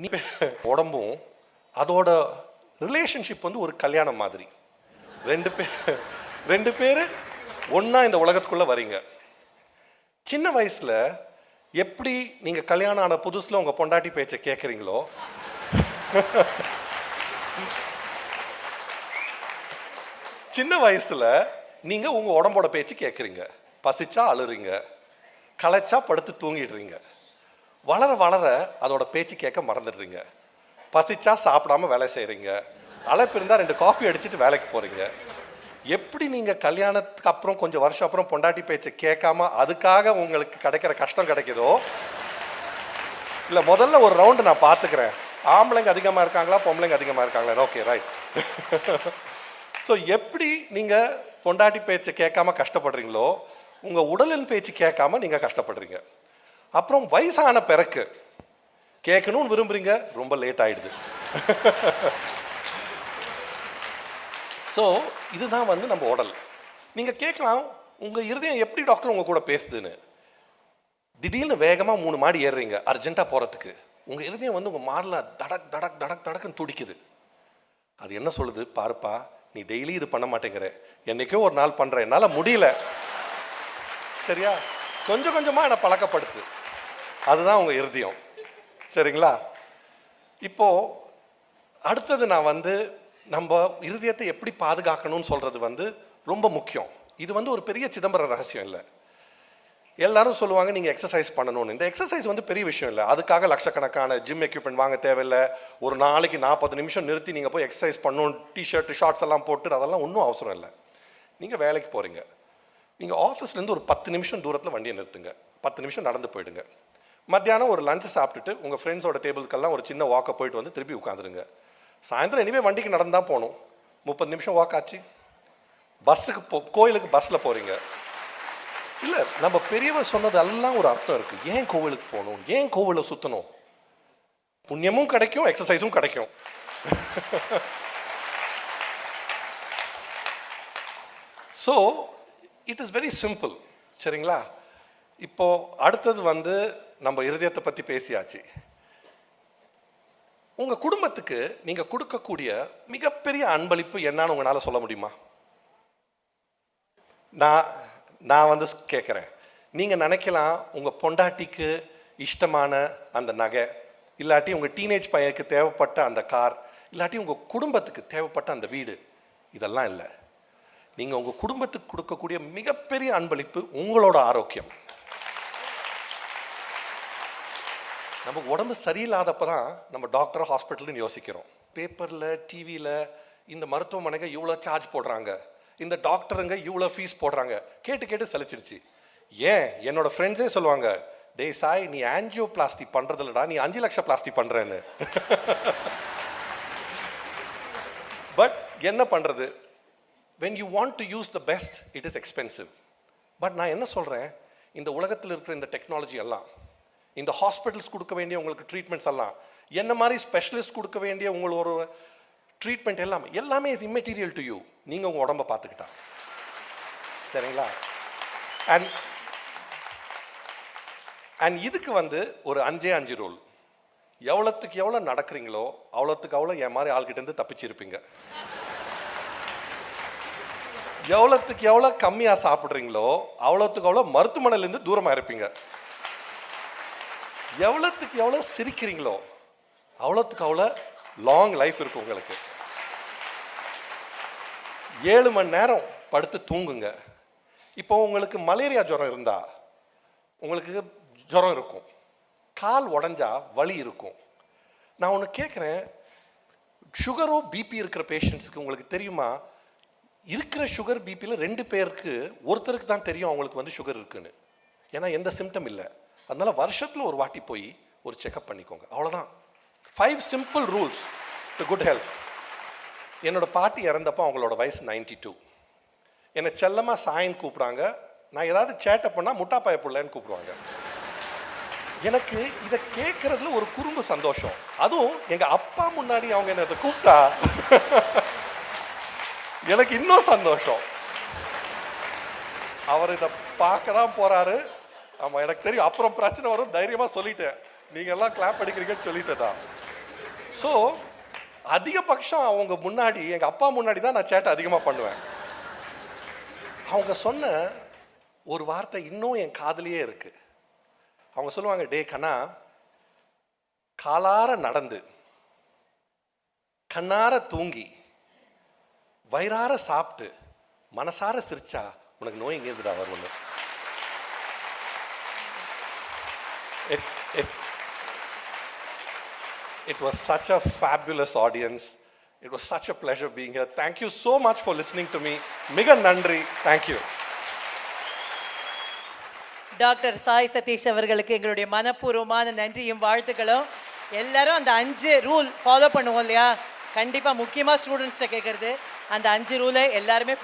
நீ உடம்பும் அதோட ரிலேஷன்ஷிப் வந்து ஒரு கல்யாணம் மாதிரி. ரெண்டு பேர் ஒன்றா இந்த உலகத்துக்குள்ளே வரீங்க. சின்ன வயசில் எப்படி நீங்கள் கல்யாணம் ஆன புதுசில் உங்கள் பொண்டாட்டி பேச்சை கேட்குறீங்களோ, சின்ன வயசில் நீங்கள் உங்கள் உடம்போட பேச்சு கேட்குறீங்க. பசிச்சா அழுறீங்க, களைச்சா படுத்து தூங்கிடுறீங்க. வளர வளர அதோட பேச்சு கேட்க மறந்துடுறீங்க. பசிச்சா சாப்பிடாம வேலை செய்கிறீங்க, அழைப்பு இருந்தால் 2 காஃபி அடிச்சுட்டு வேலைக்கு போகிறீங்க. எப்படி நீங்கள் கல்யாணத்துக்கு அப்புறம் கொஞ்சம் வருஷம் அப்புறம் பொண்டாட்டி பேச்சை கேட்காம அதுக்காக உங்களுக்கு கிடைக்கிற கஷ்டம் கிடைக்குதோ, இல்லை முதல்ல ஒரு ரவுண்டு நான் பார்த்துக்கிறேன், ஆம்பளைங்க அதிகமாக இருக்காங்களா பொம்பளைங்க அதிகமாக இருக்காங்களா, ஓகே ரைட். ஸோ எப்படி நீங்கள் பொண்டாட்டி பேச்சை கேட்காம கஷ்டப்படுறீங்களோ, உங்கள் உடலின் பேச்சு கேட்காம நீங்கள் கஷ்டப்படுறீங்க. அப்புறம் வயசான பிறகு கேட்கணும்னு விரும்புறீங்க, ரொம்ப லேட் ஆயிடுது. ஸோ இதுதான் வந்து நம்ம உடல். நீங்கள் கேட்கலாம், உங்கள் இருதயம் எப்படி டாக்டர் உங்கள் கூட பேசுதுன்னு. திடீர்னு வேகமாக 3 மாடி ஏறுறீங்க அர்ஜென்ட்டாக போகிறதுக்கு, உங்கள் இருதயம் வந்து உங்கள் மாரில் தடக் தடக் தடக் தடக்குன்னு துடிக்குது. அது என்ன சொல்லுது, பாருப்பா நீ டெய்லி இது பண்ண மாட்டேங்கிற, என்னைக்கோ ஒரு நாள் பண்ணுற, என்னால் முடியல, சரியா, கொஞ்சம் கொஞ்சமாக என்னை பழக்கப்படுத்து. அதுதான் உங்கள் இருதயம், சரிங்களா. இப்போது அடுத்தது நான் வந்து நம்ம இருதயத்தை எப்படி பாதுகாக்கணும்னு சொல்கிறது வந்து ரொம்ப முக்கியம். இது வந்து ஒரு பெரிய சிதம்பர ரகசியம் இல்லை. எல்லாரும் சொல்லுவாங்க நீங்கள் எக்ஸசைஸ் பண்ணணும்னு. இந்த எக்ஸசைஸ் வந்து பெரிய விஷயம் இல்லை. அதுக்காக லட்சக்கணக்கான ஜிம் எக்யூப்மெண்ட் வாங்க தேவையில்லை. ஒரு நாளைக்கு 40 நிமிஷம் நிறுத்தி நீங்கள் போய் எக்ஸசைஸ் பண்ணணும், டிஷர்ட் ஷார்ட்ஸ் எல்லாம் போட்டு அதெல்லாம் ஒன்றும் அவசரம் இல்லை. நீங்கள் வேலைக்கு போகிறீங்க, நீங்கள் ஆஃபீஸ்லேருந்து ஒரு 10 நிமிஷம் தூரத்தில் வண்டியை நிறுத்துங்க, 10 நிமிஷம் நடந்து போயிடுங்க. மத்தியானம் ஒரு லஞ்சு சாப்பிட்டுட்டு உங்கள் ஃப்ரெண்ட்ஸோட டேபிளுக்கெல்லாம் ஒரு சின்ன வாக்கை போயிட்டு வந்து திருப்பி உட்காந்துருங்க. சாயந்தரம் எனிவே வண்டிக்கு நடந்தால் போகணும், 30 நிமிஷம் வாக் ஆச்சு. பஸ்ஸுக்கு கோயிலுக்கு பஸ்ஸில் போகிறீங்க. இல்லை, நம்ம பெரியவர் சொன்னது எல்லாம் ஒரு அர்த்தம் இருக்குது. ஏன் கோவிலுக்கு போகணும், ஏன் கோவிலை சுற்றணும், புண்ணியமும் கிடைக்கும் எக்ஸசைஸும் கிடைக்கும். So it is very simple, சரிங்களா. இப்போ அடுத்தது வந்து நம்ம இருதயத்தை பற்றி பேசியாச்சு. உங்கள் குடும்பத்துக்கு நீங்கள் கொடுக்கக்கூடிய மிகப்பெரிய அன்பளிப்பு என்னன்னு உங்களால் சொல்ல முடியுமா? நான் வந்து கேட்குறேன், நீங்கள் நினைக்கலாம் உங்கள் பொண்டாட்டிக்கு இஷ்டமான அந்த நகை, இல்லாட்டி உங்கள் டீனேஜ் பையனுக்கு தேவைப்பட்ட அந்த கார், இல்லாட்டி உங்கள் குடும்பத்துக்கு தேவைப்பட்ட அந்த வீடு, இதெல்லாம் இல்லை. நீங்கள் உங்கள் குடும்பத்துக்கு கொடுக்கக்கூடிய மிகப்பெரிய அன்பளிப்பு உங்களோட ஆரோக்கியம். நமக்கு உடம்பு சரியில்லாதப்போ தான் நம்ம டாக்டர் ஹாஸ்பிட்டல்னு யோசிக்கிறோம். பேப்பரில் டிவியில் இந்த மருத்துவமனைக்கு இவ்வளோ சார்ஜ் போடுறாங்க, இந்த டாக்டருங்க இவ்வளோ ஃபீஸ் போடுறாங்க, கேட்டு கேட்டு சலிச்சிருச்சு. ஏன் என்னோட ஃப்ரெண்ட்ஸே சொல்லுவாங்க, டே சாய் நீ ஆன்ஜியோ பிளாஸ்டி பண்ணுறது இல்லடா, நீ 5 லட்சம் பிளாஸ்டி பண்ணுறேன்னு. பட் என்ன பண்ணுறது, when you want to use the best it is expensive. But நான் என்ன சொல்கிறேன், இந்த உலகத்தில் இருக்கிற இந்த டெக்னாலஜி எல்லாம், இந்த ஹாஸ்பிட்டல்ஸ் கொடுக்க வேண்டிய உங்களுக்கு ட்ரீட்மெண்ட்ஸ் எல்லாம், என்ன மாதிரி ஸ்பெஷலிஸ்ட் கொடுக்க வேண்டிய உங்களோட ட்ரீட்மெண்ட் எல்லாமே இஸ் இம்மெட்டீரியல் டு யூ. நீங்கள் உங்கள் உடம்பை பார்த்துக்கிட்டா, சரிங்களா. அண்ட் இதுக்கு வந்து ஒரு 5 ரூல். எவ்வளோத்துக்கு எவ்வளோ நடக்கிறீங்களோ அவ்வளோத்துக்கு அவ்வளோ என் மாதிரி ஆள்கிட்டேருந்து தப்பிச்சிருப்பீங்க. எவ்வளோத்துக்கு எவ்வளோ கம்மியாக சாப்பிட்றீங்களோ அவ்வளோத்துக்கு அவ்வளோ மருத்துவமனையிலேருந்து தூரமாக இருப்பீங்க. எவ்வளோத்துக்கு எவ்வளோ சிரிக்கிறீங்களோ அவ்வளோத்துக்கு அவ்வளோ லாங் லைஃப் இருக்கும் உங்களுக்கு. 7 மணி நேரம் படுத்து தூங்குங்க. இப்போ உங்களுக்கு மலேரியா ஜுரம் இருந்தால் உங்களுக்கு ஜுரம் இருக்கும், கால் உடஞ்சா வலி இருக்கும். நான் ஒன்று கேட்குறேன், சுகரோ பிபி இருக்கிற பேஷண்ட்ஸுக்கு உங்களுக்கு தெரியுமா, இருக்கிற சுகர் பிபியில் 2 பேருக்கு ஒருத்தருக்கு தான் தெரியும் அவங்களுக்கு வந்து சுகர் இருக்குன்னு. ஏன்னா எந்த சிம்டம் இல்லை. அதனால் வருஷத்தில் ஒரு வாட்டி போய் ஒரு செக்அப் பண்ணிக்கோங்க, அவ்வளோதான். 5 simple rules to good health. என்னோட பாட்டி இறந்தப்போ அவங்களோட வயசு 92. என்னை செல்லமாக சாயின்னு கூப்பிட்றாங்க. நான் ஏதாவது சேட்டை பண்ணால் முட்டாப்பாய பிள்ளைன்னு கூப்பிடுவாங்க. எனக்கு இதை கேட்குறதுல ஒரு குறும்பு சந்தோஷம். அதுவும் எங்கள் அப்பா முன்னாடி அவங்க என்னை இதை கூப்பிட்டா எனக்கு இன்னும் சந்தோஷம். அவர் இதை பார்க்க தான் போகிறாரு. ஆமாம், எனக்கு தெரியும் அப்புறம் பிரச்சனை வரும், தைரியமாக சொல்லிட்டேன். நீங்க எல்லாம் கிளாப் அடிக்கிறீங்கன்னு சொல்லிட்டேன். ஸோ அதிகபட்சம் அவங்க முன்னாடி, எங்க அப்பா முன்னாடி தான் நான் சேட்டை அதிகமா பண்ணுவேன். அவங்க சொன்ன ஒரு வார்த்தை இன்னும் என் காதுலயே இருக்கு. அவங்க சொல்லுவாங்க, டே கண்ணா, காலார நடந்து, கண்ணார தூங்கி, வயிறார சாப்பிட்டு, மனசார சிரிச்சா உனக்கு நோய் எங்கேருந்துடா வரும்னு. It was such a fabulous audience. It was such a pleasure being here. Thank you so much for listening to me. மிக நன்றி. Thank you. Doctor Sai Satish அவர்களுக்கு எங்களுடைய மனப்பூர்வமான நன்றியும் வாழ்த்துக்களும். எல்லாரும் அந்த 5 ரூல் ஃபாலோ பண்ணுவோம் இல்லையா? கண்டிப்பாக முக்கியமாக ஸ்டூடெண்ட்ஸ்கிட்ட கேட்குறது, அந்த 5 ரூலை எல்லாருமே